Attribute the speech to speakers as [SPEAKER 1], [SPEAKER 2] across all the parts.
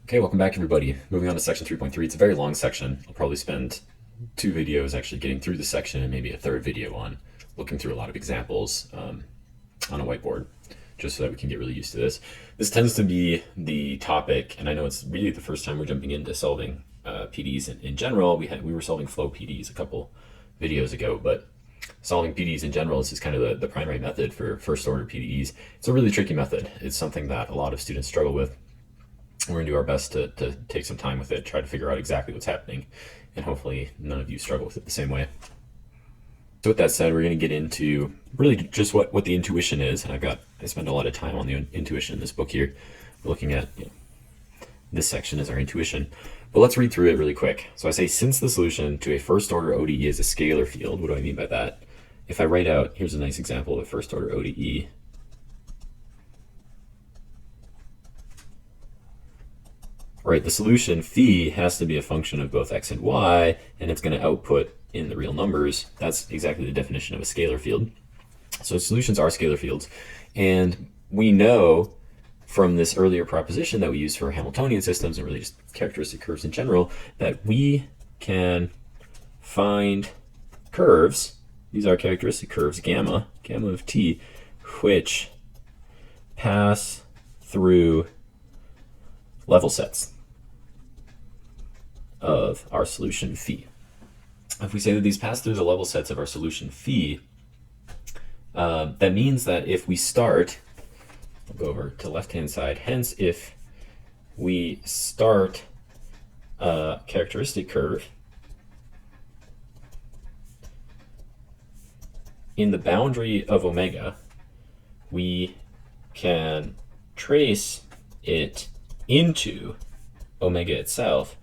[SPEAKER 1] Okay, welcome back everybody. Moving on to section 3.3. It's a very long section. I'll probably spend 2 videos actually getting through the section and maybe a third video on looking through a lot of examples on a whiteboard, just so that we can get really used to this. This tends to be the topic, and I know it's really the first time we're jumping into solving PDEs in general. We were solving flow PDEs a couple videos ago, but solving PDEs in general is just kind of the primary method for first order PDEs. It's a really tricky method. It's something that a lot of students struggle with. We're going to do our best to take some time with it, try to figure out exactly what's happening, and hopefully none of you struggle with it the same way. So with that said, we're going to get into really just what the intuition is. And I spend a lot of time on the intuition in this book here. We're looking at, this section is our intuition. But let's read through it really quick. So I say, since the solution to a first order ODE is a scalar field, what do I mean by that? If I write out, here's a nice example of a first order ODE. Right, the solution phi has to be a function of both x and y, and it's going to output in the real numbers. That's exactly the definition of a scalar field. So solutions are scalar fields, and we know from this earlier proposition that we use for Hamiltonian systems and really just characteristic curves in general, that we can find curves. These are characteristic curves, gamma of t, which pass through level sets of our solution phi. If we say that these pass through the level sets of our solution phi, that means that if we start, I'll go over to left-hand side, hence if we start a characteristic curve in the boundary of omega, we can trace it into omega itself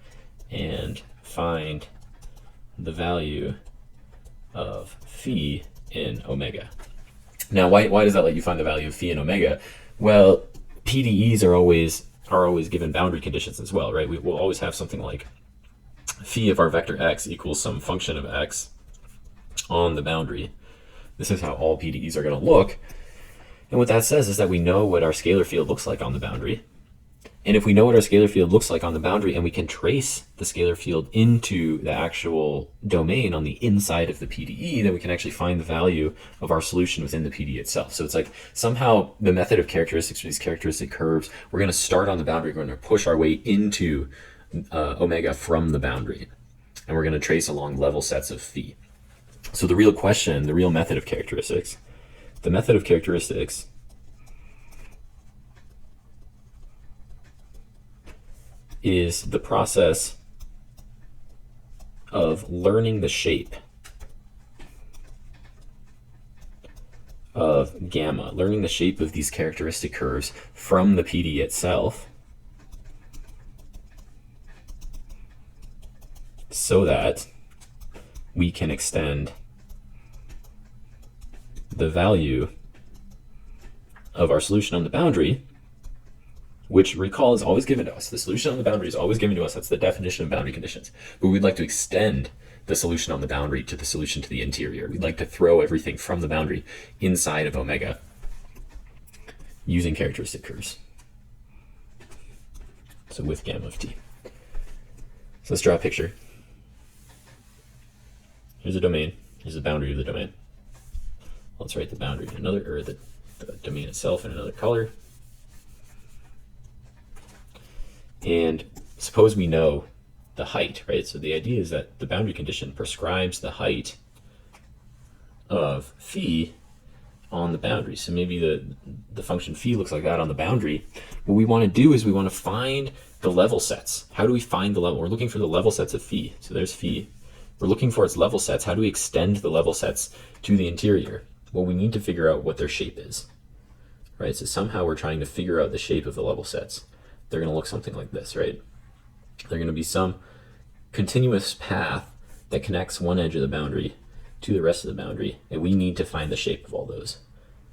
[SPEAKER 1] and find the value of phi in omega. Now, why does that let you find the value of phi in omega? Well, PDEs are always given boundary conditions as well, right? We will always have something like phi of our vector x equals some function of x on the boundary. This is how all PDEs are going to look. And what that says is that we know what our scalar field looks like on the boundary. And if we know what our scalar field looks like on the boundary and we can trace the scalar field into the actual domain on the inside of the PDE, then we can actually find the value of our solution within the PDE itself. So it's like somehow the method of characteristics for these characteristic curves, we're going to start on the boundary, we're going to push our way into omega from the boundary, and we're going to trace along level sets of phi. So the real question, the real method of characteristics, the method of characteristics is the process of learning the shape of gamma, learning the shape of these characteristic curves from the PD itself, so that we can extend the value of our solution on the boundary, which, recall, is always given to us. The solution on the boundary is always given to us. That's the definition of boundary conditions. But we'd like to extend the solution on the boundary to the solution to the interior. We'd like to throw everything from the boundary inside of omega using characteristic curves. So with gamma of t. So let's draw a picture. Here's a domain. Here's the boundary of the domain. Let's write the boundary in another, or the domain itself in another color. And suppose we know the height, right? So the idea is that the boundary condition prescribes the height of phi on the boundary. So maybe the function phi looks like that on the boundary. What we want to do is we want to find the level sets. How do we find the level? We're looking for the level sets of phi. So there's phi. We're looking for its level sets. How do we extend the level sets to the interior? Well, we need to figure out what their shape is, right? So somehow we're trying to figure out the shape of the level sets. They're going to look something like this, right? They're going to be some continuous path that connects one edge of the boundary to the rest of the boundary, and we need to find the shape of all those.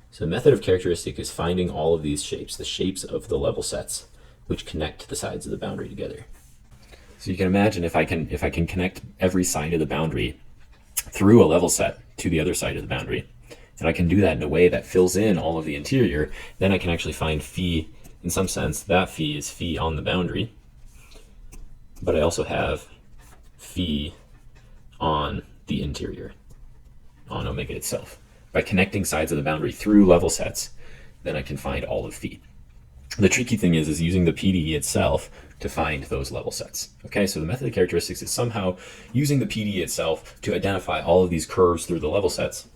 [SPEAKER 1] So the method of characteristic is finding all of these shapes, the shapes of the level sets, which connect the sides of the boundary together. So you can imagine if I can connect every side of the boundary through a level set to the other side of the boundary, and I can do that in a way that fills in all of the interior, then I can actually find phi. In some sense, that phi is phi on the boundary, but I also have phi on the interior, on omega itself. By connecting sides of the boundary through level sets, then I can find all of phi. The tricky thing is using the PDE itself to find those level sets. Okay, so the method of characteristics is somehow using the PDE itself to identify all of these curves through the level sets.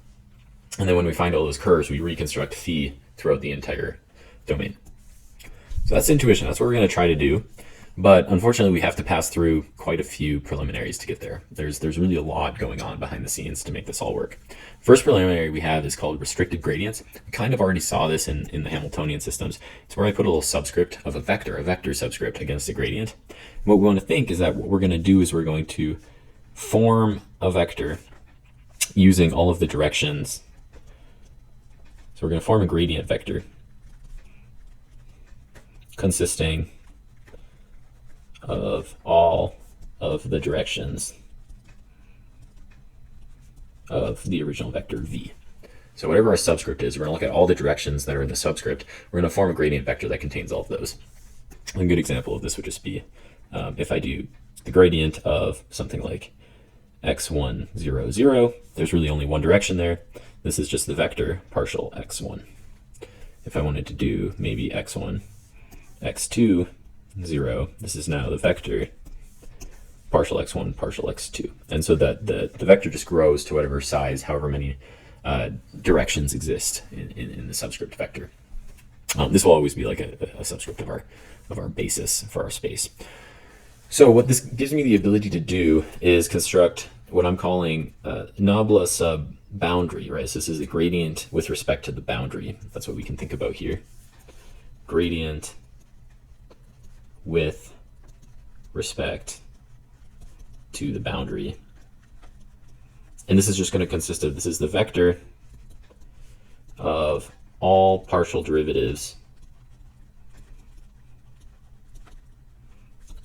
[SPEAKER 1] And then when we find all those curves, we reconstruct phi throughout the entire domain. So that's intuition. That's what we're going to try to do. But unfortunately, we have to pass through quite a few preliminaries to get there. There's really a lot going on behind the scenes to make this all work. First preliminary we have is called restricted gradients. We kind of already saw this in the Hamiltonian systems. It's where I put a little subscript of a vector subscript against a gradient. What we want to think is that what we're going to do is we're going to form a vector using all of the directions. So we're going to form a gradient vector consisting of all of the directions of the original vector v. So whatever our subscript is, we're going to look at all the directions that are in the subscript. We're going to form a gradient vector that contains all of those. A good example of this would just be if I do the gradient of something like x1, 0, 0, there's really only one direction there. This is just the vector partial x1. If I wanted to do maybe x1, x2, 0, this is now the vector partial x1, partial x2. And so that the vector just grows to whatever size, however many directions exist in the subscript vector. This will always be like a subscript of our basis for our space. So what this gives me the ability to do is construct what I'm calling nabla sub boundary, right? So this is a gradient with respect to the boundary. That's what we can think about here. Gradient with respect to the boundary. And this is just going to consist of, this is the vector of all partial derivatives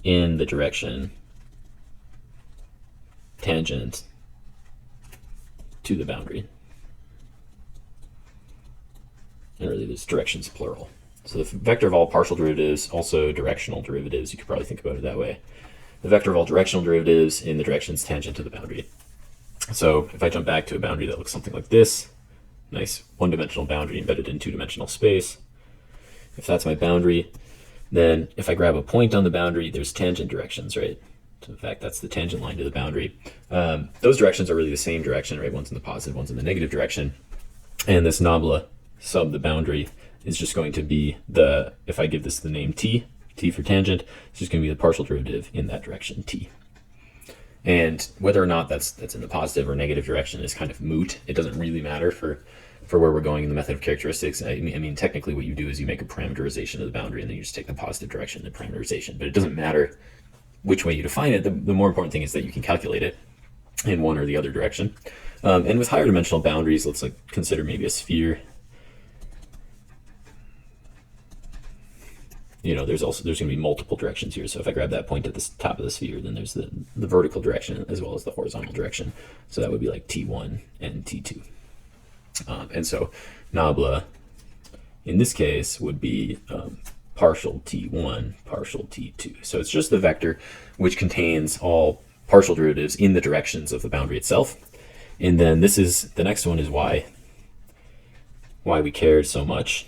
[SPEAKER 1] in the direction tangent to the boundary. And really this direction's plural. So the vector of all partial derivatives, also directional derivatives, you could probably think about it that way. The vector of all directional derivatives in the directions tangent to the boundary. So if I jump back to a boundary that looks something like this, nice one-dimensional boundary embedded in two-dimensional space. If that's my boundary, then if I grab a point on the boundary, there's tangent directions, right? So in fact, that's the tangent line to the boundary. Those directions are really the same direction, right? One's in the positive, one's in the negative direction. And this nabla sub the boundary is just going to be the, if I give this the name t for tangent, it's just going to be the partial derivative in that direction, t. And whether or not that's in the positive or negative direction is kind of moot. It doesn't really matter for where we're going in the method of characteristics. I mean, technically what you do is you make a parameterization of the boundary and then you just take the positive direction in the parameterization. But it doesn't matter which way you define it. The more important thing is that you can calculate it in one or the other direction. And with higher dimensional boundaries, let's consider maybe a sphere. You know, there's going to be multiple directions here. So if I grab that point at the top of the sphere, then there's the vertical direction as well as the horizontal direction. So that would be like T1 and T2. And so nabla, in this case, would be partial T1, partial T2. So it's just the vector which contains all partial derivatives in the directions of the boundary itself. And then this is, the next one is why we cared so much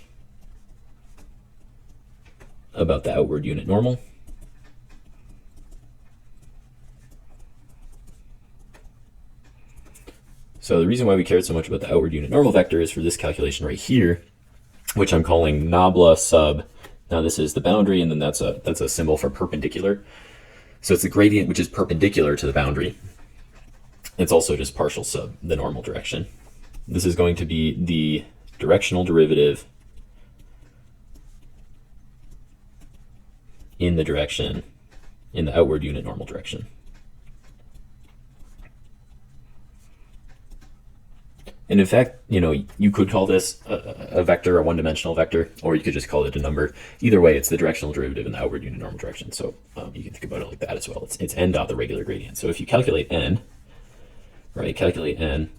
[SPEAKER 1] about the outward unit normal. So the reason why we cared so much about the outward unit normal vector is for this calculation right here, which I'm calling nabla sub. Now this is the boundary, and then that's a symbol for perpendicular. So it's the gradient which is perpendicular to the boundary. It's also just partial sub the normal direction. This is going to be the directional derivative in the direction, in the outward unit normal direction. And in fact, you know, you could call this a vector, a one-dimensional vector, or you could just call it a number. Either way, it's the directional derivative in the outward unit normal direction. So you can think about it like that as well. It's n dot the regular gradient. So if you calculate n, right, calculate n,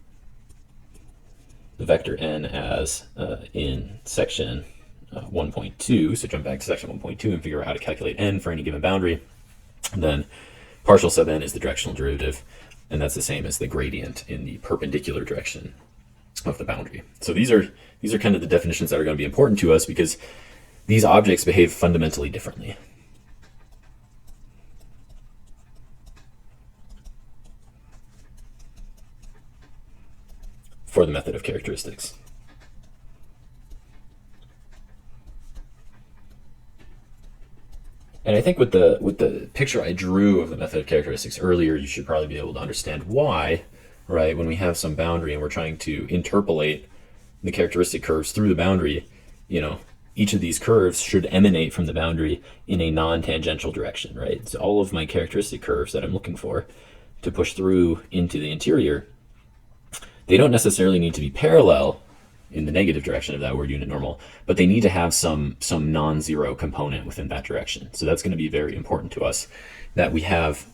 [SPEAKER 1] the vector n as in section 1.2, so jump back to section 1.2 and figure out how to calculate n for any given boundary. And then partial sub n is the directional derivative, and that's the same as the gradient in the perpendicular direction of the boundary. So these are kind of the definitions that are going to be important to us because these objects behave fundamentally differently. For the method of characteristics. And I think with the picture I drew of the method of characteristics earlier, you should probably be able to understand why, right? When we have some boundary and we're trying to interpolate the characteristic curves through the boundary, each of these curves should emanate from the boundary in a non-tangential direction, right? So all of my characteristic curves that I'm looking for to push through into the interior, they don't necessarily need to be parallel in the negative direction of that word unit normal, but they need to have some non-zero component within that direction. So that's going to be very important to us, that we have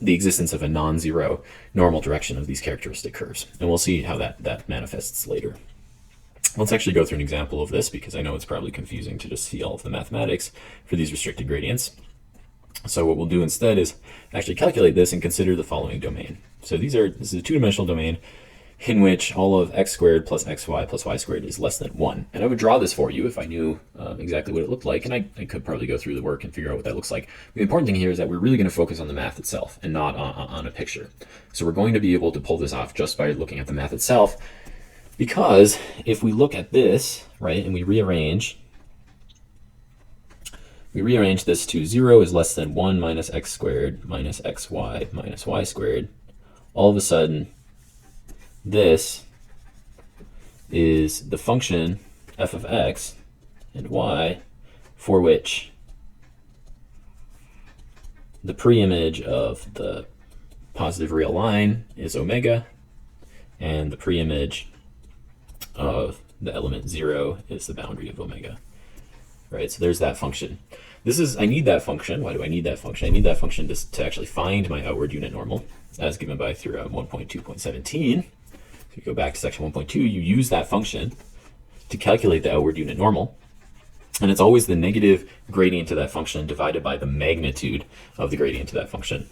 [SPEAKER 1] the existence of a non-zero normal direction of these characteristic curves. And we'll see how that manifests later. Let's actually go through an example of this because I know it's probably confusing to just see all of the mathematics for these restricted gradients. So what we'll do instead is actually calculate this and consider the following domain. So this is a two-dimensional domain in which all of x squared plus xy plus y squared is less than 1. And I would draw this for you if I knew exactly what it looked like, and I could probably go through the work and figure out what that looks like. The important thing here is that we're really going to focus on the math itself and not on a picture. So we're going to be able to pull this off just by looking at the math itself, because if we look at this, right, and we rearrange this to 0 is less than 1 minus x squared minus xy minus y squared, all of a sudden, this is the function f of x and y for which the preimage of the positive real line is omega, and the preimage of the element 0 is the boundary of omega. Right, so there's that function. I need that function. Why do I need that function? I need that function to actually find my outward unit normal, as given by theorem 1.2.17. So you go back to section 1.2, you use that function to calculate the outward unit normal. And it's always the negative gradient to that function divided by the magnitude of the gradient to that function.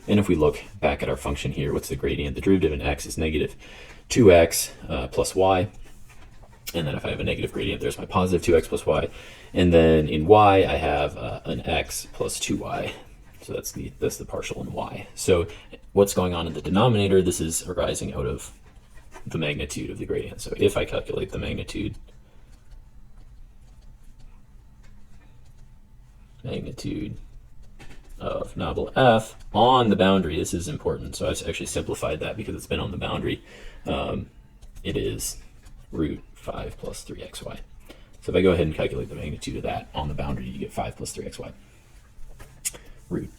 [SPEAKER 1] And if we look back at our function here, what's the gradient? The derivative in x is negative 2x plus y. And then if I have a negative gradient, there's my positive 2x plus y. And then in y, I have an x plus 2y. So that's the partial in y. So what's going on in the denominator? This is arising out of the magnitude of the gradient. So if I calculate the magnitude of nabla f on the boundary, this is important. So I've actually simplified that because it's been on the boundary. It is root 5 plus 3xy. So if I go ahead and calculate the magnitude of that on the boundary, you get 5 plus 3xy root.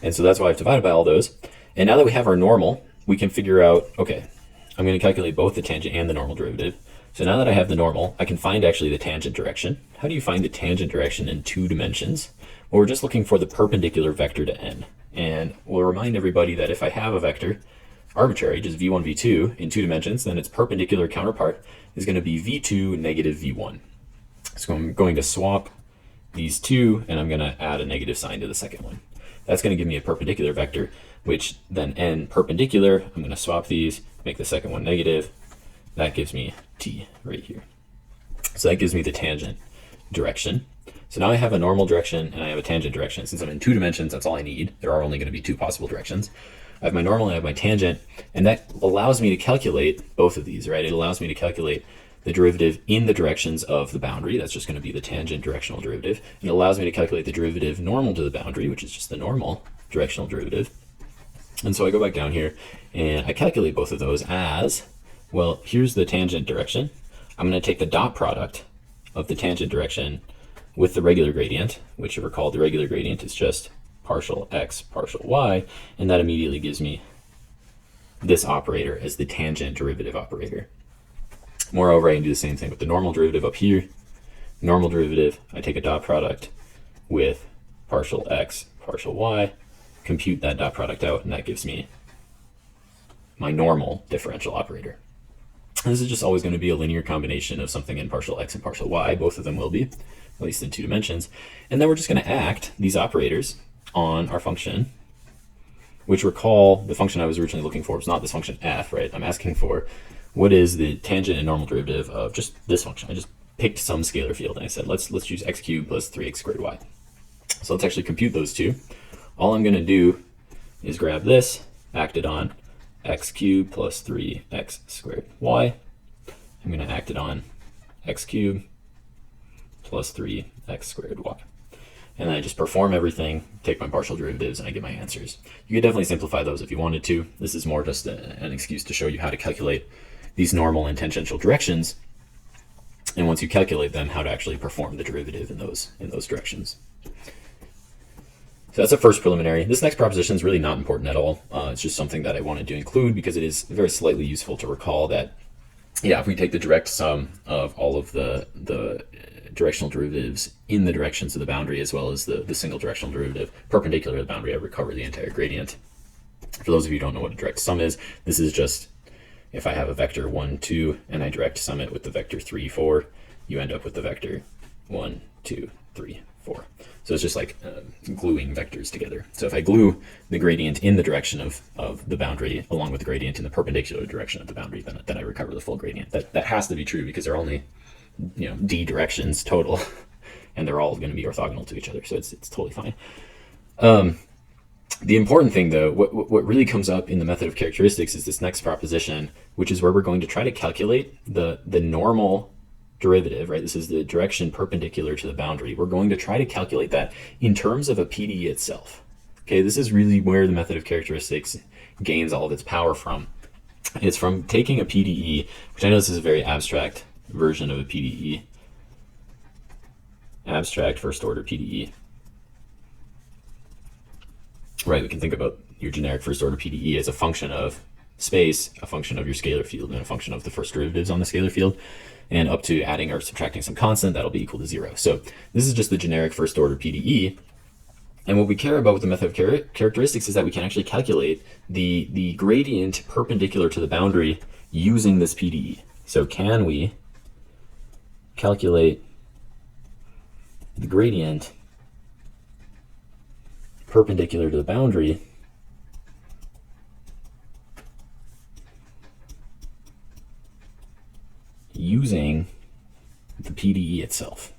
[SPEAKER 1] And so that's why I've divided by all those. And now that we have our normal, we can figure out, okay, I'm going to calculate both the tangent and the normal derivative. So now that I have the normal, I can find actually the tangent direction. How do you find the tangent direction in 2 dimensions? Well, we're just looking for the perpendicular vector to n. And we'll remind everybody that if I have a vector, arbitrary, just v1, v2 in 2 dimensions, then its perpendicular counterpart is going to be v2 negative v1. So I'm going to swap these two, and I'm going to add a negative sign to the second one. That's going to give me a perpendicular vector, which then n perpendicular, I'm going to swap these, make the second one negative. That gives me t right here. So that gives me the tangent direction. So now I have a normal direction and I have a tangent direction. Since I'm in 2 dimensions, that's all I need. There are only going to be 2 possible directions. I have my normal and I have my tangent, and that allows me to calculate both of these, right? It allows me to calculate the derivative in the directions of the boundary. That's just going to be the tangent directional derivative. It allows me to calculate the derivative normal to the boundary, which is just the normal directional derivative. And so I go back down here and I calculate both of those as, well, here's the tangent direction. I'm going to take the dot product of the tangent direction with the regular gradient, which you recall the regular gradient is just partial x partial y, and that immediately gives me this operator as the tangent derivative operator. Moreover, I can do the same thing with the normal derivative up here. Normal derivative, I take a dot product with partial x partial y, compute that dot product out, and that gives me my normal differential operator. And this is just always going to be a linear combination of something in partial x and partial y. Both of them will be, at least in 2 dimensions. And then we're just going to act these operators on our function which, recall, the function I was originally looking for was not this function f, right? I'm asking for what is the tangent and normal derivative of just this function. I just picked some scalar field and I said, let's use x cubed plus 3x squared y. So let's actually compute those two. All I'm going to do is grab this, act it on x cubed plus 3x squared y. I'm going to act it on x cubed plus 3x squared y. And then I just perform everything, take my partial derivatives, and I get my answers. You could definitely simplify those if you wanted to. This is more just an excuse to show you how to calculate these normal and tangential directions. And once you calculate them, how to actually perform the derivative in those directions. So that's the first preliminary. This next proposition is really not important at all. It's just something that I wanted to include because it is very slightly useful to recall that, yeah, if we take the direct sum of all of the directional derivatives in the directions of the boundary as well as the single directional derivative perpendicular to the boundary, I recover the entire gradient. For those of you who don't know what a direct sum is, this is just if I have a vector 1, 2, and I direct sum it with the vector 3, 4, you end up with the vector 1, 2, 3, 4. So it's just like gluing vectors together. So if I glue the gradient in the direction of the boundary along with the gradient in the perpendicular direction of the boundary, then I recover the full gradient. That has to be true because there are only d directions total, and they're all going to be orthogonal to each other. So it's totally fine. The important thing, though, what really comes up in the method of characteristics is this next proposition, which is where we're going to try to calculate the normal derivative, right? This is the direction perpendicular to the boundary. We're going to try to calculate that in terms of a PDE itself. Okay, this is really where the method of characteristics gains all of its power from. It's from taking a PDE, which I know this is a very abstract version of a PDE, abstract first order PDE. Right, we can think about your generic first order PDE as a function of space, a function of your scalar field, and a function of the first derivatives on the scalar field, and up to adding or subtracting some constant that'll be equal to 0. So this is just the generic first order PDE. And what we care about with the method of characteristics is that we can actually calculate the gradient perpendicular to the boundary using this PDE. So can we calculate the gradient perpendicular to the boundary using the PDE itself?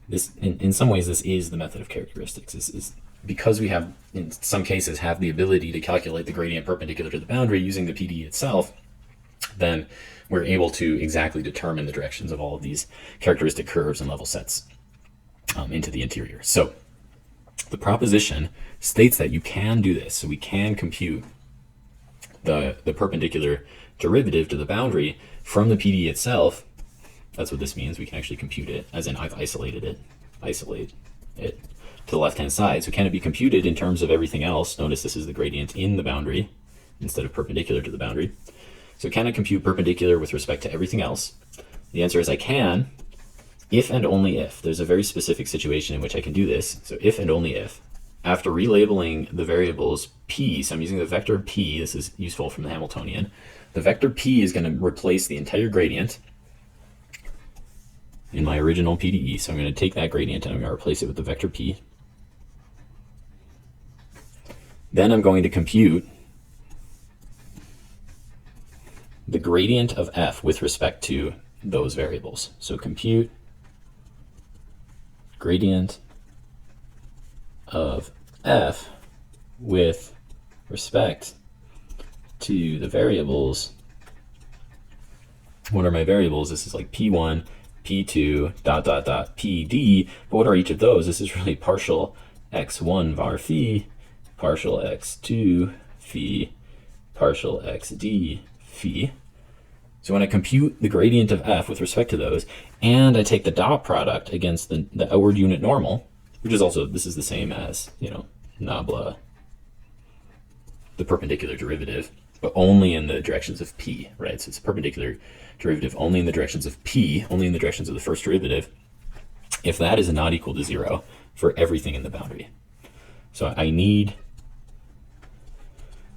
[SPEAKER 1] This, in some ways, this is the method of characteristics. This is because we have, in some cases, have the ability to calculate the gradient perpendicular to the boundary using the PDE itself, then we're able to exactly determine the directions of all of these characteristic curves and level sets into the interior. So the proposition states that you can do this. So we can compute the perpendicular derivative to the boundary from the PDE itself. That's what this means. We can actually compute it, as in I've isolate it to the left-hand side. So can it be computed in terms of everything else? Notice this is the gradient in the boundary instead of perpendicular to the boundary. So can I compute perpendicular with respect to everything else? The answer is I can, if and only if. There's a very specific situation in which I can do this. So if and only if. After relabeling the variables p, so I'm using the vector p, this is useful from the Hamiltonian. The vector p is going to replace the entire gradient in my original PDE. So I'm going to take that gradient and I'm going to replace it with the vector p. Then I'm going to compute the gradient of f with respect to those variables. So compute gradient of f with respect to the variables. What are my variables? This is like p1, p2, ... pd. But what are each of those? This is really partial x1 var phi, partial x2 phi, partial xd phi. So when I compute the gradient of f with respect to those, and I take the dot product against the outward unit normal, which is also, this is the same as, nabla, the perpendicular derivative, but only in the directions of p, right? So it's a perpendicular derivative only in the directions of p, only in the directions of the first derivative, if that is not equal to 0 for everything in the boundary. So I need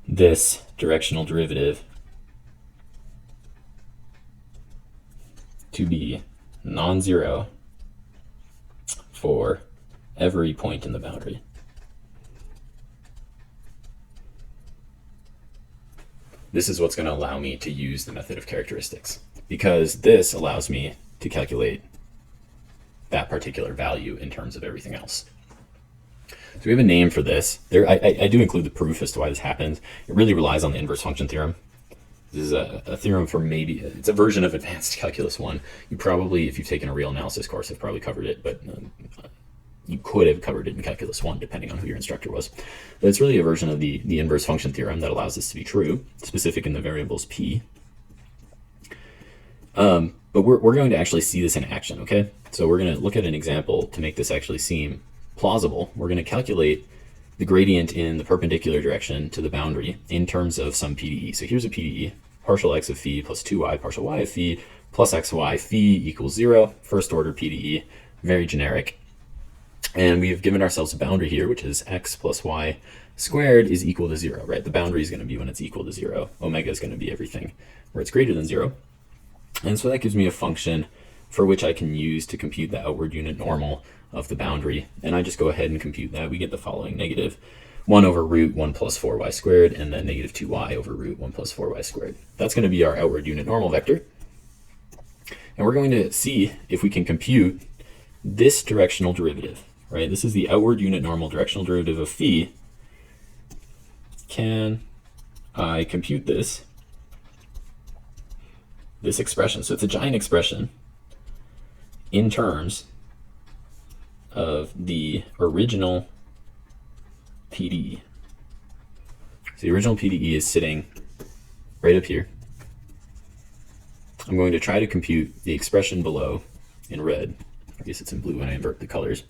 [SPEAKER 1] this directional derivative to be non-zero for every point in the boundary. this is what's going to allow me to use the method of characteristics, because this allows me to calculate that particular value in terms of everything else. So we have a name for this. I do include the proof as to why this happens. It really relies on the inverse function theorem. This is a theorem for it's a version of advanced calculus 1. You probably, if you've taken a real analysis course, have probably covered it, but you could have covered it in calculus 1 depending on who your instructor was. But it's really a version of the inverse function theorem that allows this to be true, specific in the variables p. But we're going to actually see this in action, okay? So we're going to look at an example to make this actually seem plausible. We're going to calculate the gradient in the perpendicular direction to the boundary in terms of some PDE. So here's a PDE, partial x of phi plus 2y partial y of phi plus xy phi equals 0, first order PDE, very generic. And we've given ourselves a boundary here, which is x plus y squared is equal to 0, right? The boundary is going to be when it's equal to 0. Omega is going to be everything where it's greater than 0. And so that gives me a function for which I can use to compute the outward unit normal of the boundary. And I just go ahead and compute that. We get the following: negative 1 over root 1 plus 4y squared, and then negative 2y over root 1 plus 4y squared. That's going to be our outward unit normal vector. And we're going to see if we can compute this directional derivative, right? This is the outward unit normal directional derivative of phi. Can I compute this expression? So it's a giant expression in terms of the original PDE. So the original PDE is sitting right up here. I'm going to try to compute the expression below in red. I guess it's in blue when I invert the colors.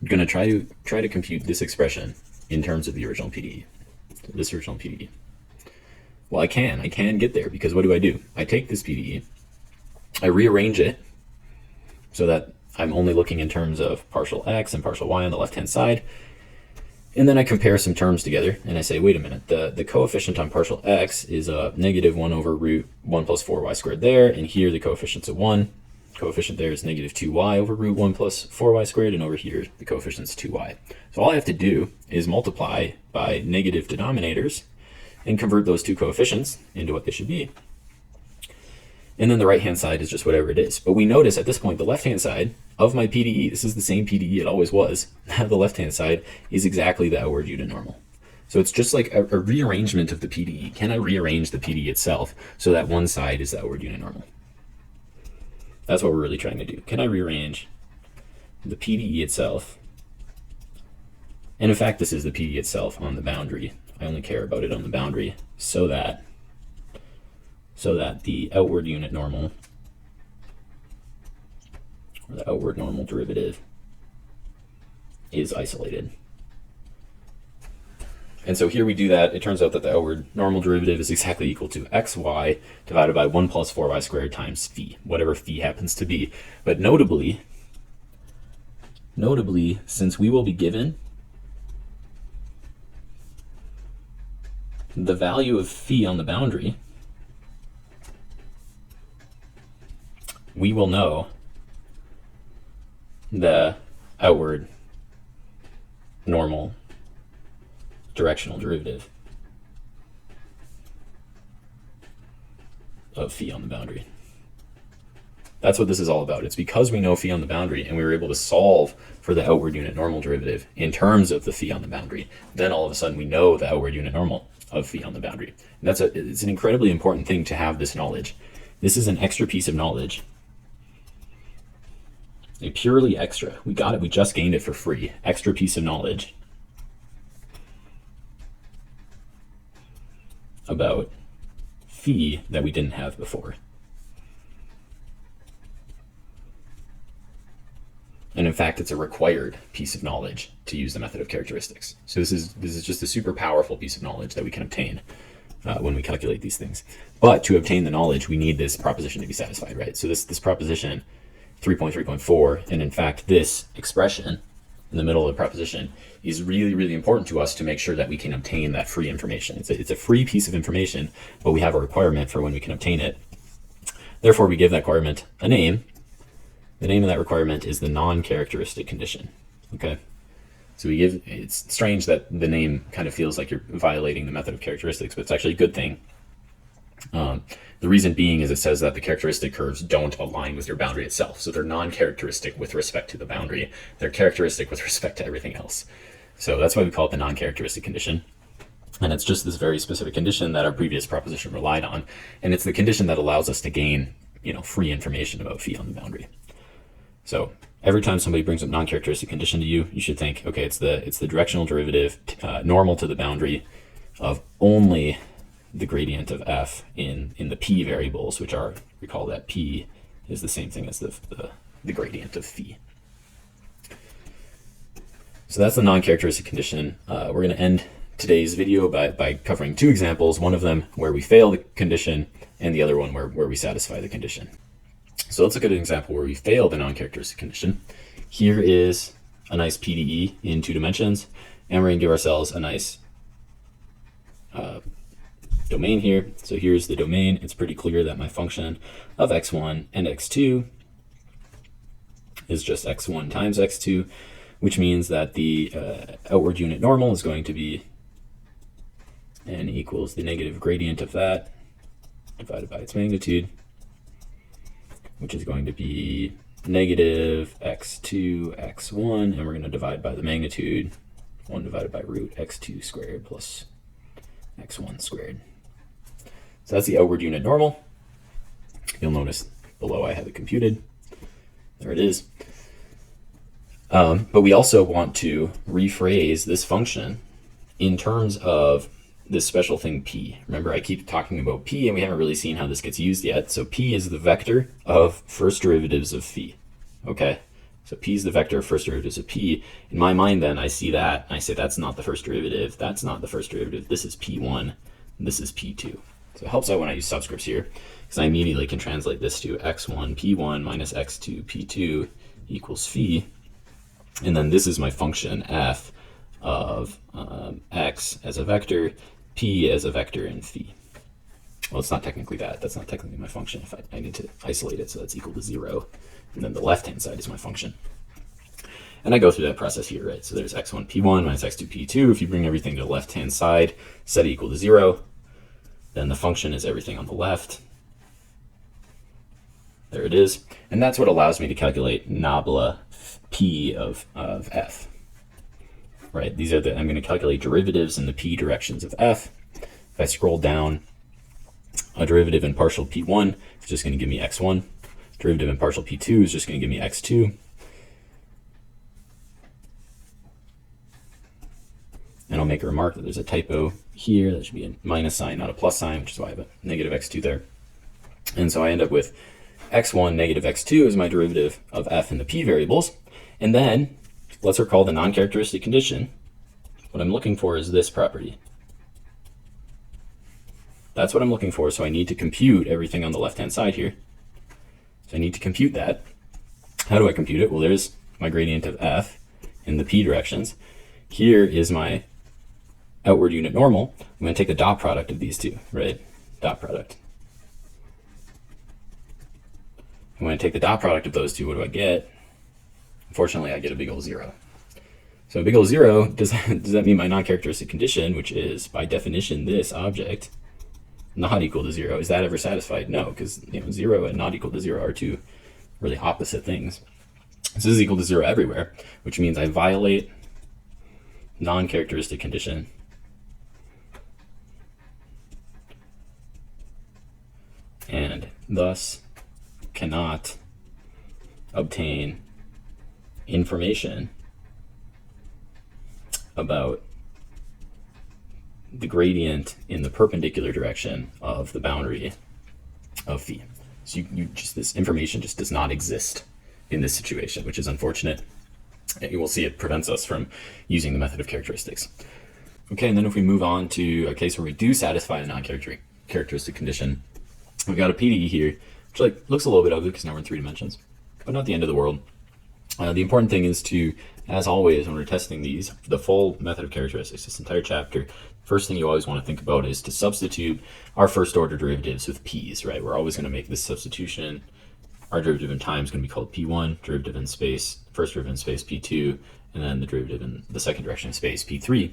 [SPEAKER 1] I'm going to try to compute this expression in terms of the original PDE. So this original PDE. Well, I can get there, because what do? I take this PDE, I rearrange it so that I'm only looking in terms of partial x and partial y on the left-hand side. And then I compare some terms together and I say, wait a minute, the coefficient on partial x is a negative 1 over root 1 plus 4y squared there, and here the coefficient's a 1. Coefficient there is negative 2y over root 1 plus 4y squared, and over here the coefficient's 2y. So all I have to do is multiply by negative denominators and convert those two coefficients into what they should be. And then the right-hand side is just whatever it is. But we notice at this point, the left-hand side of my PDE, this is the same PDE it always was, the left-hand side is exactly the outward unit normal. So it's just like a rearrangement of the PDE. Can I rearrange the PDE itself so that one side is the outward unit normal? That's what we're really trying to do. Can I rearrange the PDE itself? And in fact, this is the PDE itself on the boundary. I only care about it on the boundary so that the outward unit normal, or the outward normal derivative, is isolated. And so here we do that. It turns out that the outward normal derivative is exactly equal to xy divided by 1 plus 4y squared times phi, whatever phi happens to be. But notably, since we will be given the value of phi on the boundary, we will know the outward normal directional derivative of phi on the boundary. That's what this is all about. It's because we know phi on the boundary and we were able to solve for the outward unit normal derivative in terms of the phi on the boundary. Then all of a sudden we know the outward unit normal of phi on the boundary. And it's an incredibly important thing to have this knowledge. This is an extra piece of knowledge. A purely extra. We got it. We just gained it for free. Extra piece of knowledge about phi that we didn't have before. And in fact, it's a required piece of knowledge to use the method of characteristics. So this is just a super powerful piece of knowledge that we can obtain when we calculate these things. But to obtain the knowledge, we need this proposition to be satisfied, right? So this proposition 3.3.4, and in fact, this expression in the middle of the proposition is really, really important to us to make sure that we can obtain that free information. It's a free piece of information, but we have a requirement for when we can obtain it. Therefore, we give that requirement a name. The name of that requirement is the non-characteristic condition. Okay, so it's strange that the name kind of feels like you're violating the method of characteristics, but it's actually a good thing The reason being is it says that the characteristic curves don't align with your boundary itself. So they're non-characteristic with respect to the boundary. They're characteristic with respect to everything else. So that's why we call it the non-characteristic condition. And it's just this very specific condition that our previous proposition relied on. And it's the condition that allows us to gain, free information about phi on the boundary. So every time somebody brings up non-characteristic condition to you, you should think, okay, it's the directional derivative normal to the boundary of only the gradient of f in the p variables, which are, recall that p is the same thing as the gradient of phi. So that's the non-characteristic condition. We're going to end today's video by covering two examples, one of them where we fail the condition and the other one where we satisfy the condition. So let's look at an example where we fail the non-characteristic condition. Here is a nice PDE in 2 dimensions, and we're going to give ourselves a nice domain here. So here's the domain. It's pretty clear that my function of x1 and x2 is just x1 times x2, which means that the outward unit normal is going to be n equals the negative gradient of that divided by its magnitude, which is going to be negative x2 x1, and we're going to divide by the magnitude, 1 divided by root x2 squared plus x1 squared. So that's the outward unit normal. You'll notice below I have it computed. There it is. But we also want to rephrase this function in terms of this special thing p. Remember, I keep talking about p, and we haven't really seen how this gets used yet. So p is the vector of first derivatives of phi. Okay, so p is the vector of first derivatives of p. In my mind, then, I see that, and I say that's not the first derivative, that's not the first derivative, this is p1, and this is p2. So it helps out when I use subscripts here, because I immediately can translate this to x1 p1 minus x2 p2 equals phi. And then this is my function f of x as a vector, p as a vector, and phi. Well, it's not technically that. That's not technically my function. If I need to isolate it, so that's equal to 0. And then the left-hand side is my function. And I go through that process here, right? So there's x1 p1 minus x2 p2. If you bring everything to the left-hand side, set it equal to 0. Then the function is everything on the left. There it is. And that's what allows me to calculate nabla p of f. Right, these are I'm going to calculate derivatives in the p directions of f. If I scroll down, a derivative in partial p1 is just going to give me x1. Derivative in partial p2 is just going to give me x2. And I'll make a remark that there's a typo here. That should be a minus sign, not a plus sign, which is why I have a negative x2 there. And so I end up with x1 negative x2 is my derivative of f in the p variables. And then let's recall the non-characteristic condition. What I'm looking for is this property. That's what I'm looking for, so I need to compute everything on the left-hand side here. So I need to compute that. How do I compute it? Well, there's my gradient of f in the p directions. Here is my outward unit normal. I'm going to take the dot product of these two, right? Dot product. I'm going to take the dot product of those two. What do I get? Unfortunately, I get a big old 0. So a big old 0, does that mean my non-characteristic condition, which is by definition this object, not equal to 0, is that ever satisfied? No, because 0 and not equal to 0 are two really opposite things. So this is equal to 0 everywhere, which means I violate non-characteristic condition. And thus cannot obtain information about the gradient in the perpendicular direction of the boundary of phi. So you just, this information just does not exist in this situation, which is unfortunate. And you will see it prevents us from using the method of characteristics. Okay, and then if we move on to a case where we do satisfy a non-characteristic condition, we've got a PDE here, which looks a little bit ugly because now we're in 3 dimensions, but not the end of the world. The important thing is to, as always, when we're testing these, the full method of characteristics, this entire chapter, first thing you always want to think about is to substitute our first order derivatives with p's, right? We're always going to make this substitution. Our derivative in time is going to be called p1, derivative in space, first derivative in space p2, and then the derivative in the second direction of space p3.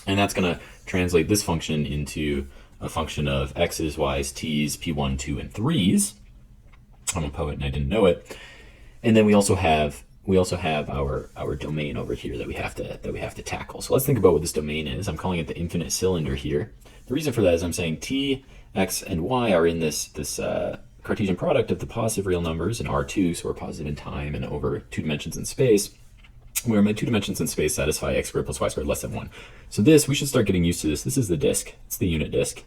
[SPEAKER 1] And that's going to translate this function into a function of x's, y's, t's, p1, 2, and 3's. I'm a poet and I didn't know it. And then we also have our domain over here that we have to tackle. So let's think about what this domain is. I'm calling it the infinite cylinder here. The reason for that is I'm saying t, x, and y are in this Cartesian product of the positive real numbers in R2, so we're positive in time and over 2 dimensions in space, where my 2 dimensions in space satisfy x squared plus y squared less than 1. So this, we should start getting used to this. This is the disk. It's the unit disk.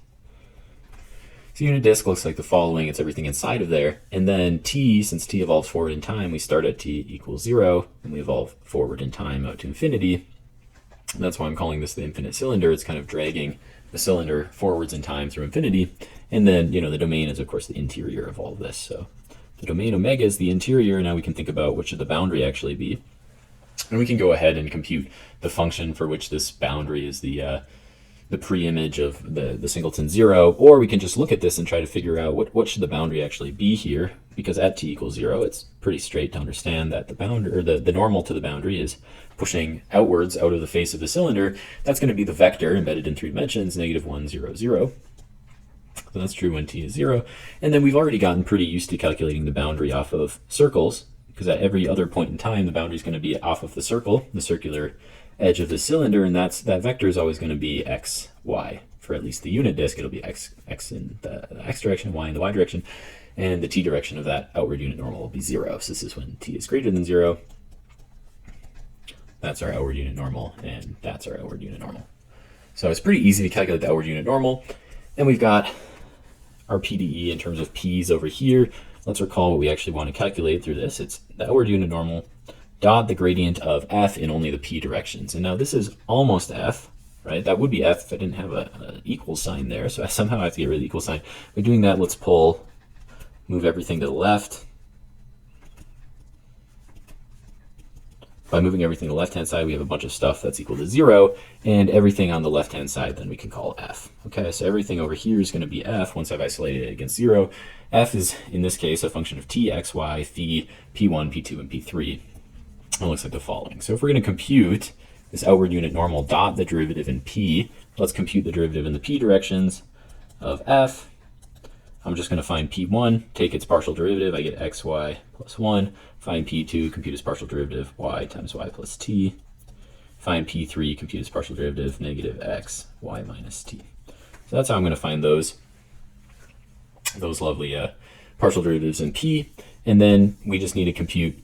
[SPEAKER 1] So unit disk looks like the following. It's everything inside of there. And then t, since t evolves forward in time, we start at t equals 0, and we evolve forward in time out to infinity. And that's why I'm calling this the infinite cylinder. It's kind of dragging the cylinder forwards in time through infinity. And then, the domain is, of course, the interior of all of this. So the domain omega is the interior. Now we can think about what should the boundary actually be. And we can go ahead and compute the function for which this boundary is the pre-image of the singleton 0, or we can just look at this and try to figure out what should the boundary actually be here, because at t equals 0, it's pretty straight to understand that the boundary, or the normal to the boundary, is pushing outwards out of the face of the cylinder. That's going to be the vector embedded in 3 dimensions, -1, 0, 0. So that's true when t is 0. And then we've already gotten pretty used to calculating the boundary off of circles, because at every other point in time, the boundary is going to be off of the circle, the circular edge of the cylinder, and that vector is always going to be x, y. For at least the unit disk, it'll be x in the x direction, y in the y direction, and the t direction of that outward unit normal will be 0. So this is when t is greater than 0. That's our outward unit normal, and that's our outward unit normal. So it's pretty easy to calculate the outward unit normal. And we've got our PDE in terms of p's over here. Let's recall what we actually want to calculate through this. It's the outward unit normal dot the gradient of f in only the p directions. And now this is almost f, right? That would be f if I didn't have an equal sign there. So I somehow have to get rid of the equal sign. By doing that, let's move everything to the left. By moving everything to the left-hand side, we have a bunch of stuff that's equal to 0, and everything on the left-hand side then we can call f. Okay, so everything over here is going to be f once I've isolated it against 0. F is, in this case, a function of t, x, y, phi, p1, p2, and p3. It looks like the following. So if we're going to compute this outward unit normal dot the derivative in p, let's compute the derivative in the p directions of f. I'm just going to find p1, take its partial derivative, I get xy plus 1. Find p2, compute its partial derivative, y times y plus t. Find p3, compute its partial derivative, -x, y minus t. So that's how I'm going to find those lovely partial derivatives in p. And then we just need to compute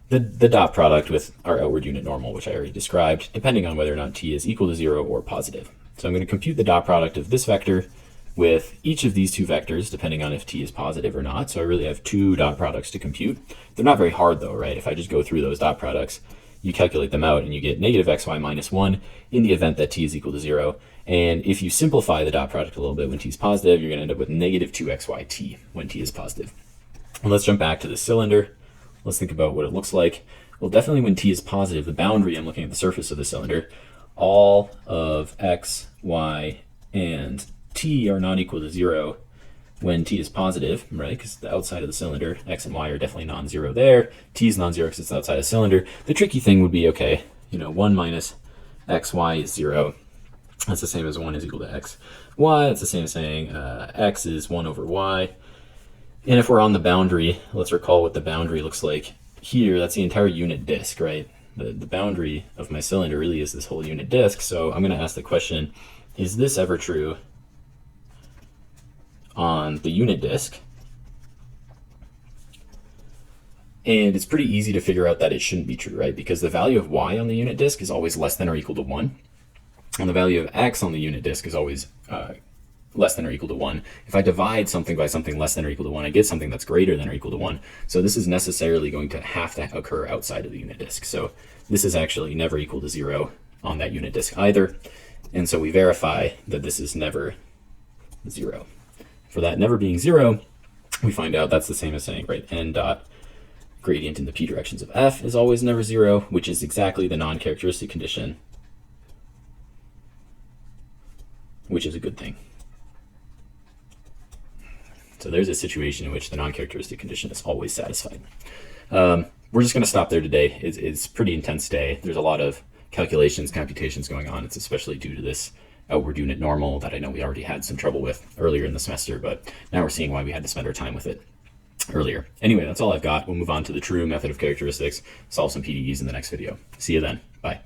[SPEAKER 1] the dot product with our outward unit normal, which I already described, depending on whether or not t is equal to 0 or positive. So I'm going to compute the dot product of this vector with each of these 2 vectors, depending on if t is positive or not. So I really have 2 dot products to compute. They're not very hard though, right? If I just go through those dot products, you calculate them out and you get -xy minus 1 in the event that t is equal to 0. And if you simplify the dot product a little bit when t is positive, you're going to end up with -2xyt when t is positive. And let's jump back to the cylinder. Let's think about what it looks like. Well, definitely when t is positive, the boundary, I'm looking at the surface of the cylinder, all of x, y, and t are not equal to 0 when t is positive, right? Because the outside of the cylinder, x and y are definitely non-zero there. T is non-zero because it's outside the cylinder. The tricky thing would be, okay, 1 minus xy is 0. That's the same as 1 is equal to x. Y, it's the same as saying x is 1 over y. And if we're on the boundary, let's recall what the boundary looks like here. That's the entire unit disk, right? The boundary of my cylinder really is this whole unit disk. So I'm going to ask the question, is this ever true on the unit disk? And it's pretty easy to figure out that it shouldn't be true, right? Because the value of y on the unit disk is always less than or equal to 1. And the value of x on the unit disk is always less than or equal to 1. If I divide something by something less than or equal to 1, I get something that's greater than or equal to 1. So this is necessarily going to have to occur outside of the unit disk. So this is actually never equal to 0 on that unit disk either. And so we verify that this is never 0. For that never being 0, we find out that's the same as saying, right, n dot gradient in the p directions of f is always never 0, which is exactly the non-characteristic condition, which is a good thing. So there's a situation in which the non-characteristic condition is always satisfied. We're just going to stop there today. It's a pretty intense day. There's a lot of calculations, computations going on. It's especially due to this outward unit normal that I know we already had some trouble with earlier in the semester, but now we're seeing why we had to spend our time with it earlier. Anyway, that's all I've got. We'll move on to the true method of characteristics, solve some PDEs in the next video. See you then. Bye.